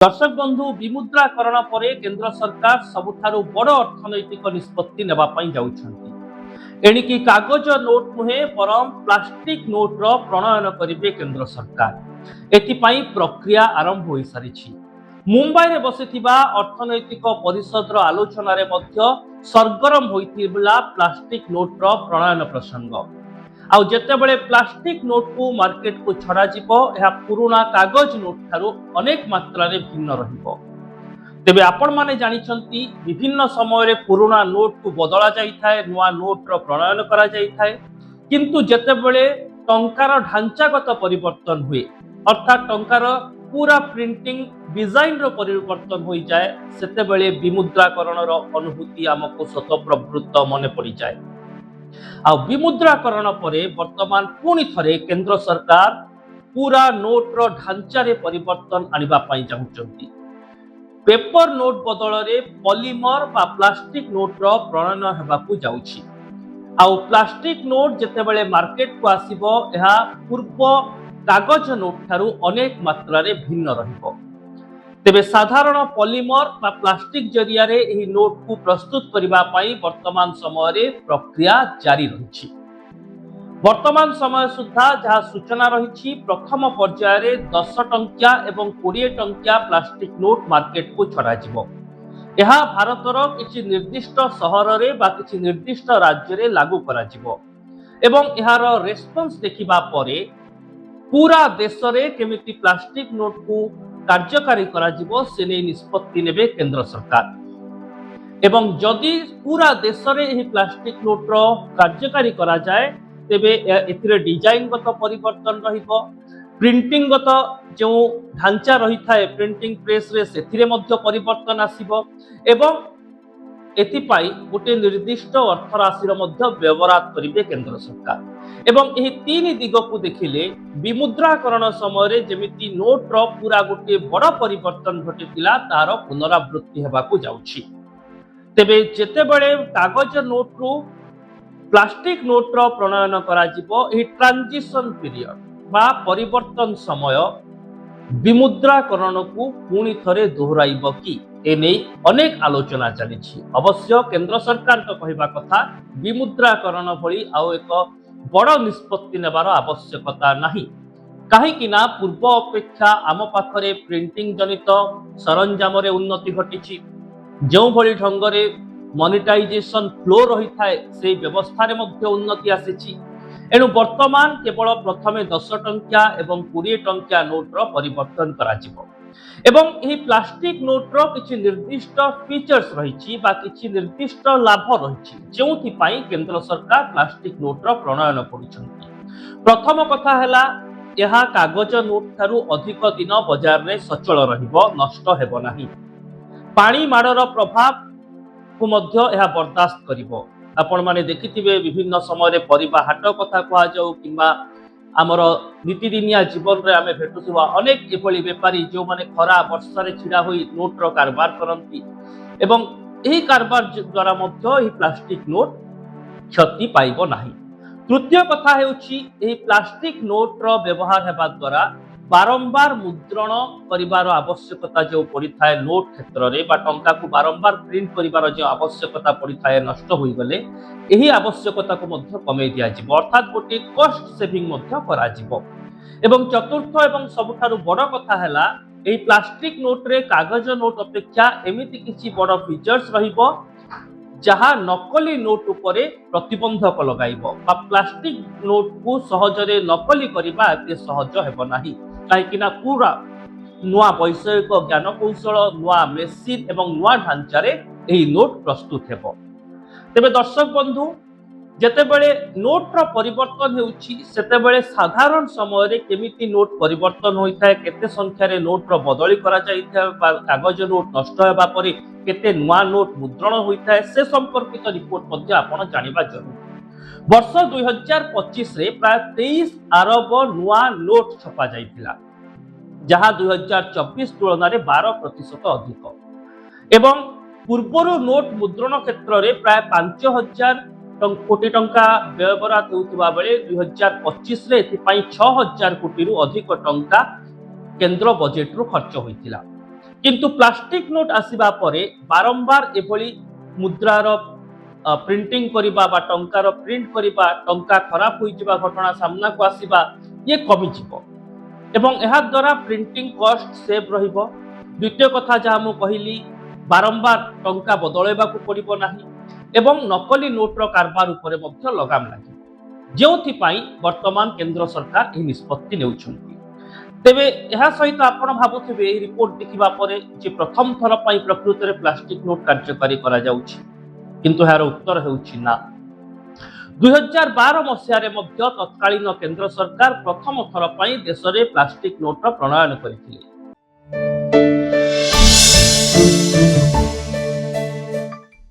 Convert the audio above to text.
दर्शक बंधु विमुद्राकरण पर केंद्र सरकार सबुठारु बड़ अर्थनैतिक निष्पत्ति नेबा पई जाउछंती। एणिकी कागज नोट नुहे बरम प्लास्टिक नोट रो प्रणयन करिवे केंद्र सरकार। एथिपाई प्रक्रिया आरंभ होई सारिछि। मुंबई रे बसिथिबा अर्थनैतिक परिषद रो आलोचना रे मध्य सरगरम होइथिबला प्लास्टिक नोट रो प्रणयन प्रसंग। आउ जेतेबेले प्लास्टिक नोट को मार्केट को छड़ा जिवो एहा पुराना कागज नोट थारु अनेक मात्रा रे भिन्न रहिबो। तेबे आपण माने जानिछंती विभिन्न समय रे पुराना नोट को बदला जाई थाए, नुआ नोट रो प्रणयन करा जाई थाए, किंतु जेतेबेले टंकार ढांचागत परिवर्तन हुए अर्थात टंकार पूरा प्रिंटिंग डिजाइन रो परिवर्तन होई जाए सेतेबेले विमुद्राकरण रो अनुभूति हमको स्वतःप्रवृत्त मने पड़ी जाए। आ विमुद्राकरण परे वर्तमान पुणी थरे केंद्र सरकार पूरा नोट रो ढांचा रे परिवर्तन आनिबा पई चाहुचंती। पेपर नोट बदल रे पॉलीमर बा प्लास्टिक नोट रो प्रणयन हेबाकू जाउछि। आउ प्लास्टिक नोट जेतेबेले मार्केट को आसीबो एहा पूर्व कागज नोट थारु अनेक मात्रा रे भिन्न रहिबो। तेबे साधारण पॉलीमर बा प्लास्टिक जरिया रे एही नोट को प्रस्तुत करिबा पई वर्तमान समय रे प्रक्रिया जारी रहिछि। वर्तमान समय सुद्धा जहाँ सूचना रही प्रथम पर्याय रे 10 टंकिया एवं 20 टंकिया प्लास्टिक नोट मार्केट को छड़ा जिवो। यह भारतर किछि निर्दिष्ट सहर रे बा किछि निर्दिष्ट राज्य रे लागू करा जिवो एवं एहार रेस्पॉन्स देखिबा परे पूरा देश रे केमिति प्लास्टिक नोट को कार्यकारी करा जिवो से नै निष्पत्ति नेबे केंद्र सरकार। एवं जदि पूरा देश रे एही प्लास्टिक नोट रो कार्यकारी करा जाए तेबे एथिरे डिजाइन गत परिवर्तन रहिबो, प्रिंटिंग गत जो ढांचा रही थाए प्रिंटिंग प्रेस रे सेथिरे मध्य परिवर्तन आसीबो एवं एथिपाई गोटे निर्दिष्ट अर्थ राशि मध्य व्यवहार करिवे केंद्र सरकार। एवं एही तीन दिग को देखिले विमुद्राकरण समय रे जेमिति नोट रो पूरा गोटे बड़ परिवर्तन घटितिला तार पुनरावृत्ति हेबाकू जाउछि। तेबे जेतेबेले कागज नोट रो प्लास्टिक नोट रो प्रणयन करा जिवो एही ट्रांजिशन पीरियड बा परिवर्तन समय विमुद्राकरण को पुणी थरे दोहराइब कि एने अनेक आलोचना चली। अवश्य केंद्र सरकार तो कहवा कथा विमुद्राकरण भली आउ एक बड़ निष्पत्ति नेबार आवश्यकता नाही। कहीं पूर्व अपेक्षा आम पाखरे प्रिंटिंग जनित सरंजाम रे उन्नति घटी जो भली ढंग रे मोनेटाइजेशन फ्लो रही थाए से व्यवस्था रे मध्य उन्नति आसीछि। एणु वर्तमान केवल प्रथमे 10 टंकिया एवं 20 टंकिया नोट रो परिवर्तन करा जिवो एवं एही प्लास्टिक नोट रो किछि निर्दिष्ट फीचर्स रहिछि बा किछि निर्दिष्ट लाभ रहिछि जेउथि पई केंद्र सरकार प्लास्टिक नोट रो प्रणयन करिसंति। प्रथम कथा हैला यहा कागज नोट थारु अधिक दिन बाजार रे सचल रहिबो, नष्ट हेबो नाही। पानी माडर प्रभाव को मध्य यह बर्दाश्त करिबो। आपण माने देखिथिबे विभिन्न समय रे परिबा हाट कथा कहा जाऊ किंबा आमर नीतिदिनिया जीवन रे आमे भेटुथुवा अनेक एभली व्यापारी जो माने खरा वर्षा रे छिड़ा होई नोट रो कारबार करंती एवं एही कारबार द्वारा मध्य एही प्लास्टिक नोट क्षति पाइबो नाही। तृतीय कथा हेउछि एही प्लास्टिक नोट रो व्यवहार हेबा द्वारा बारंबार मुद्रण करिवार आवश्यकता जो पड़ी थाए नोट क्षेत्र रे बा टंका को बारंबार प्रिंट करिवार जो आवश्यकता पड़ी थाए नष्ट होई गले एही आवश्यकता को मध्य कमे दिया जिवो अर्थात गोटे कॉस्ट सेविंग मध्य करा जिवो। एवं चतुर्थ एवं सबठारु बड़ कथा हैला एही प्लास्टिक नोट रे कागज नोट अपेक्षा एमिति किछि बड़ फीचर्स रहिबो जहाँ नकली नोट उपरे प्रतिबंधक लगाइबो बा प्लास्टिक नोट को सहजरे नकली करिबा एते सहज हेबो नाही। कहीं पूरा नुआ वैषयिक ज्ञान कौशल नुआ मेसीन एवं नुआ ढांचा रे एही नोट प्रस्तुत हेबो। तेबे दर्शक बंधु जेतेबेले नोट रो परिवर्तन हेउछि सेतेबेले साधारण समय रे केमिति नोट परिवर्तन होइथाय, केते संख्या रे नोट रो बदली करा जाइथाय बा कागज नोट नष्ट हेबा परे केते नुआ नोट मुद्रण होइथाय से संपर्कित रिपोर्ट मध्ये आपण जानिबा जरूरी। वर्ष 2025 रे प्राय 23 अरब नुआ नोट छपा जाइथिला जहाँ 2024 तुलन रे 12% अधिक एवं पूर्वर नोट मुद्रण क्षेत्र रे प्राय 5000 कोटी टंका व्यवहार होउथिबा बेले 2025 रे एथिपाई 6000 कोटी रु अधिक टंका केंद्र बजेट रु खर्च होइथिला। किंतु प्लास्टिक नोट आसिबा परे बारंबार एभली मुद्रार प्रिंटिंग करिबा बा टंकार प्रिंट करिबा टंका खराब होई जिबा घटना सामना को आसिबा ये कमी जिवो एवं एहा द्वारा प्रिंटिंग कॉस्ट सेव रहिबो। द्वितीय कथा जहाँ मु कहली बारंबार टंका बदलैबाकू पड़िबो नाही एवं नकली नोटर कारबार उपरे मध्य लगाम लागि जेउथिपाई वर्तमान केंद्र सरकार एही निष्पत्ति नेउछन्ति। तेबे एहा सहित आपण भाबुथिबे एही रिपोर्ट देखिबा परे जे प्रथम थर पई प्रकृति रे प्लास्टिक नोट कार्यकारी करा जाउछि किंतु एहार उत्तर हेउछि ना। 2012 मसीहारे मध्य तत्कालीन केंद्र सरकार प्रथम थर पई देश रे प्लास्टिक नोट प्रणयन करथिले।